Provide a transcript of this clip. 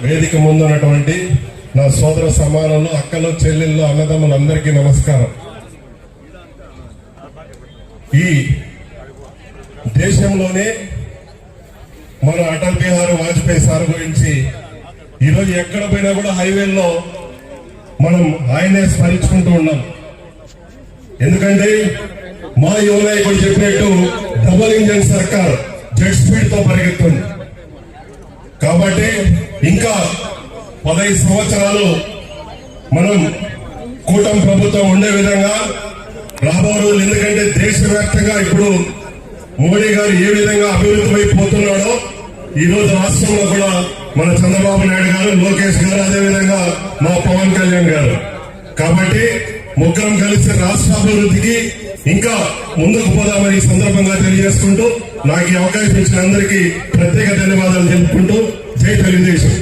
వేదిక ముందు ఉన్నటువంటి నా సోదర సమానులు, అక్కలు, చెల్లెళ్ళు, అన్నదమ్ములు అందరికీ నమస్కారం. ఈ దేశంలోనే మన అటల్ బిహారీ వాజ్పేయి సార్ గురించి ఈరోజు ఎక్కడ పోయినా కూడా హైవేల్లో మనం ఆయనే స్మరించుకుంటూ ఉన్నాం. ఎందుకంటే మా యువ నాయకుడు చెప్పినట్టు డబుల్ ఇంజన్ సర్కార్ జెట్ స్పీడ్ తో పరిగెత్తుంది. కాబట్టి ఇంకా 15 సంవత్సరాలు మనం కూటమి ప్రభుత్వం ఉండే విధంగా రాబో రోజులు, ఎందుకంటే దేశవ్యాప్తంగా ఇప్పుడు మోడీ గారు ఏ విధంగా అభివృద్ధి వైపోతున్నాడో ఈ రోజు రాష్ట్రంలో కూడా మన చంద్రబాబు నాయుడు గారు, లోకేష్ గారు, అదేవిధంగా మా పవన్ కళ్యాణ్ గారు. కాబట్టి ముగ్గురం కలిసి రాష్ట్ర అభివృద్ధికి ఇంకా ముందుకు పోదామని ఈ సందర్భంగా తెలియజేసుకుంటూ నాకు ఈ అవకాశం ఇచ్చిన అందరికీ ప్రత్యేక ధన్యవాదాలు తెలుపుకుంటూ జై తెలుగుదేశం.